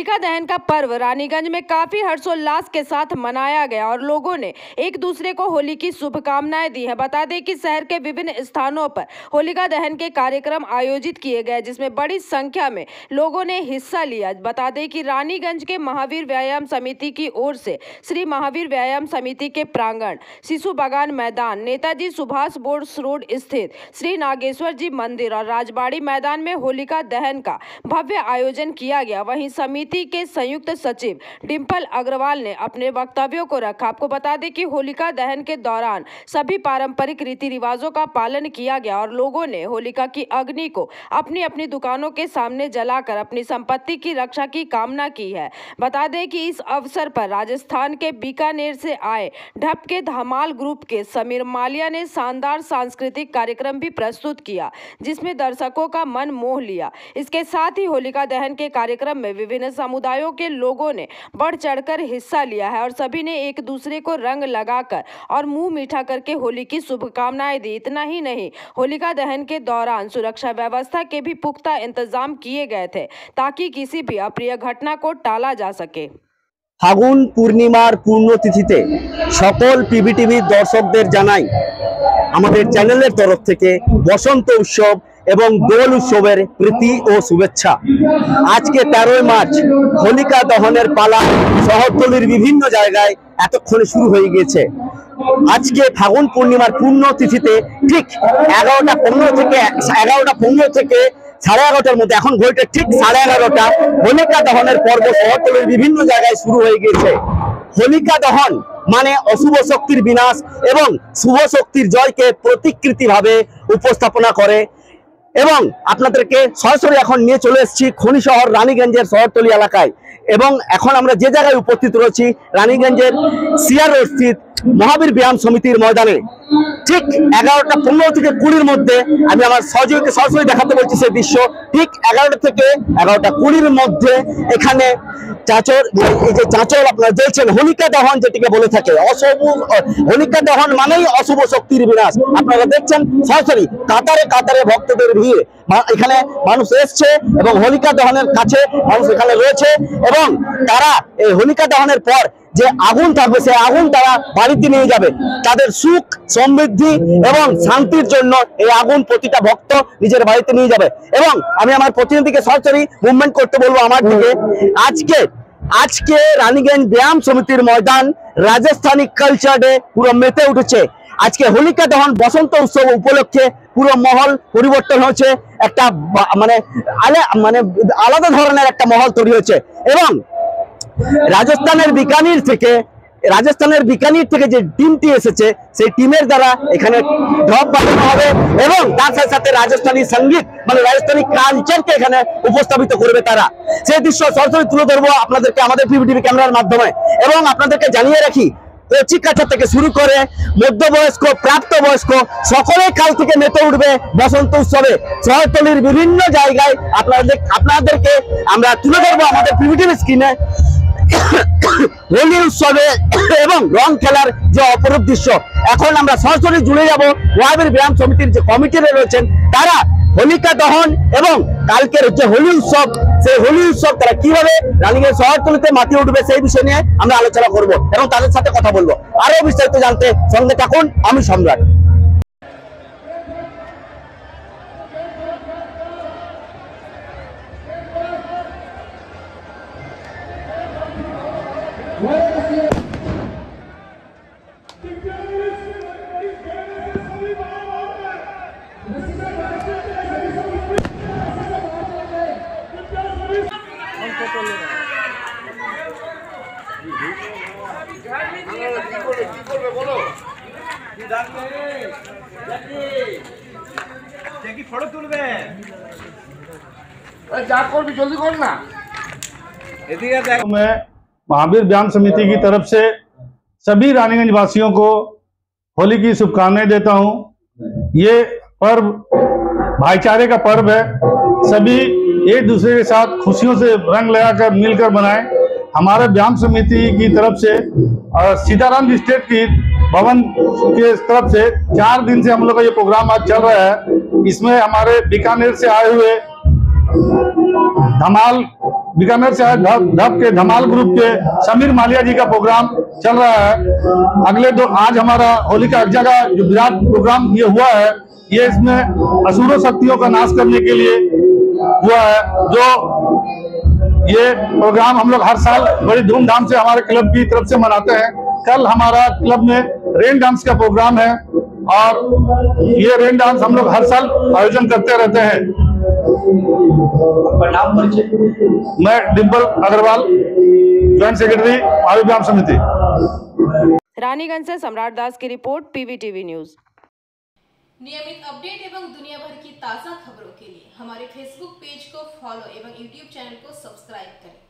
होलिका दहन का पर्व रानीगंज में काफी हर्षोल्लास के साथ मनाया गया और लोगों ने एक दूसरे को होली की शुभकामनाएं दी हैं। बता दें कि शहर के विभिन्न स्थानों पर होलिका दहन के कार्यक्रम आयोजित किए गए, जिसमें बड़ी संख्या में लोगों ने हिस्सा लिया। बता दें कि रानीगंज के महावीर व्यायाम समिति की ओर से श्री महावीर व्यायाम समिति के प्रांगण, शिशु बागान मैदान, नेताजी सुभाष बोस रोड स्थित श्री नागेश्वर जी मंदिर और राजबाड़ी मैदान में होलिका दहन का भव्य आयोजन किया गया। वहीं समिति के संयुक्त सचिव डिंपल अग्रवाल ने अपने वक्तव्यों को रखा। आपको बता दें कि होलिका दहन के दौरान सभी पारंपरिक रीति रिवाजों का पालन किया गया और लोगों ने होलिका की अग्नि को अपनी अपनी दुकानों के सामने जलाकर अपनी संपत्ति की रक्षा की कामना की है। बता दें कि इस अवसर पर राजस्थान के बीकानेर से आए ढप के धमाल ग्रुप के समीर मालिया ने शानदार सांस्कृतिक कार्यक्रम भी प्रस्तुत किया, जिसमें दर्शकों का मन मोह लिया। इसके साथ ही होलिका दहन के कार्यक्रम में विभिन्न समुदायों के लोगों ने बढ़ चढ़कर हिस्सा लिया है और सभी ने एक दूसरे को रंग लगाकर और मुंह मीठा करके होली की शुभकामनाएं दी। इतना ही नहीं, होलिका दहन के दौरान सुरक्षा व्यवस्था के भी पुख्ता इंतजाम किए गए थे ताकि किसी भी अप्रिय घटना को टाला जा सके। फागुन पूर्णिमार पूर्णतिथिते सकल पीबीटीवी दर्शकদের জানাই আমাদের চ্যানেলের তরফ থেকে বসন্ত উৎসব এবং দোল উৎসবের প্রীতি ও শুভেচ্ছা। আজকে 13 মার্চ হোলিকা দহনের পালা শহরতলির বিভিন্ন জায়গায় এতক্ষণে শুরু হয়ে গিয়েছে। আজকে ফাগুন পূর্ণিমার পূর্ণতিথিতে ঠিক 11:15 থেকে 11:15 থেকে 11:30টার মধ্যে, এখন ঘড়িটা ঠিক 11:30টা, হোলিকা দহনের পর্ব শহরতলির বিভিন্ন জায়গায় শুরু হয়ে গিয়েছে। হোলিকা দহন মানে অশুভ শক্তির বিনাশ এবং শুভ শক্তির জয়কে প্রতিকৃতিভাবে উপস্থাপনা করে। এবং আপনাদেরকে সরাসরি এখন নিয়ে চলে এসেছি খনি শহর রানীগঞ্জের শহরতলি এলাকায় এবং এখন আমরা যে জায়গায় উপস্থিত রয়েছি রানীগঞ্জের সিআর রোড স্থিত মহাবীর ব্যায়াম সমিতির ময়দানে। ঠিক 11:15 থেকে 20-র মধ্যে আমি আমার সহযোগীকে সরাসরি দেখাতে বলছি সেই দৃশ্য। ঠিক 11টা থেকে 11:20-র মধ্যে এখানে এই যে চাঁচল আপনারা দেখছেন, হোলিকা দহন যেটিকে বলে থাকে, হোলিকা দহন মানেই অশুভ শক্তির বিনাশ। আপনারা দেখছেন সরাসরি কাতারে কাতারে ভক্তদের ভিড়, এখানে মানুষ এসছে এবং হোলিকা দহনের কাছে মানুষ এখানে রয়েছে এবং তারা এই হোলিকা দহনের পর যে আগুন থাকবে সেই আগুন তারা বাড়িতে নিয়ে যাবে। তাদের সুখ সমৃদ্ধি এবং শান্তির জন্য এই আগুন প্রতিটা ভক্ত নিজের বাড়িতে নিয়ে যাবে। এবং আমি আমার প্রতিনিধিকে সরাসরি মুভমেন্ট করতে বলবো আমার দিকে। আজকে রানীগঞ্জ ব্যায়াম সমিতির ময়দান রাজস্থানী কালচারে পুরো মেতে উঠেছে। আজকে হোলিকা দহন বসন্ত উৎসব উপলক্ষে পুরো মহল পরিবর্তন হয়েছে, একটা মানে আলাদা ধরনের একটা মহল তৈরি হয়েছে। এবং রাজস্থানের বিকানির থেকে যে টিমটি এসেছে সেই টিমের দ্বারা এখানে ঢপ বাজানো হবে এবং তার সাথে সাথে রাজস্থানী সঙ্গীত মানে রাজস্থানী কালচারকে এখানে উপস্থাপিত করবে তারা। সেই দৃশ্য সরাসরি তুলে ধরবো আপনাদেরকে আমাদের পিবিটিভি ক্যামেরার মাধ্যমে। এবং আপনাদেরকে জানিয়ে রাখি, কচি কাঁচা থেকে শুরু করে মধ্যবয়স্ক প্রাপ্তবয়স্ক সকলে কাল থেকে মেতে উঠবে বসন্ত উৎসবে। শহরতলির বিভিন্ন জায়গায় আপনাদেরকে আমরা তুলে ধরবো আমাদের পিবিটিভি স্ক্রিনে হোলি উৎসবে এবং রং খেলার যে অপরূপ দৃশ্য। এখন আমরা সরাসরি জুড়ে যাব মহাবীর ব্যায়াম সমিতির যে কমিটিরা রয়েছেন, তারা হোলিকা দহন এবং কালকের যে হোলি উৎসব, সেই হোলি উৎসব তারা কিভাবে রানীগঞ্জ শহরতলিতে মাতিয়ে উঠবে সেই বিষয় নিয়ে আমরা আলোচনা করব এবং তাদের সাথে কথা বলবো। আরো বিস্তারিত জানতে সঙ্গে থাকুন, আমি সম্রাট। मैं महावीर व्यायाम समिति की तरफ से सभी रानीगंज वासियों को होली की शुभकामनाएं देता हूं। ये पर्व भाईचारे का पर्व है, सभी एक दूसरे के साथ खुशियों से रंग लगाकर मिलकर मनाएं। हमारे व्यायाम समिति की तरफ से सीताराम स्टेट की भवन के तरफ से 4 दिन से हम लोग का ये प्रोग्राम आज चल रहा है। इसमें हमारे बीकानेर से आए हुए धमाल बीकानेर से आज धप के धमाल ग्रुप के समीर मालिया जी का प्रोग्राम चल रहा है। अगले आज हमारा होलिका अज्जा का जो विराट प्रोग्राम ये हुआ है, ये इसमें असुरों शक्तियों का नाश करने के लिए हुआ है। जो ये प्रोग्राम हम लोग हर साल बड़ी धूमधाम से हमारे क्लब की तरफ से मनाते हैं। कल हमारा क्लब में रेन डांस का प्रोग्राम है और ये रेन डांस हम लोग हर साल आयोजन करते रहते हैं। नाम परिचय। मैं डिम्पल अग्रवाल, ज्वाइंट सेक्रेटरी महावीर व्यायाम समिति। रानीगंज से सम्राट दास की रिपोर्ट, पीवीटीवी न्यूज। नियमित अपडेट एवं दुनिया भर की ताज़ा खबरों के लिए हमारे फेसबुक पेज को फॉलो एवं यूट्यूब चैनल को सब्सक्राइब करें।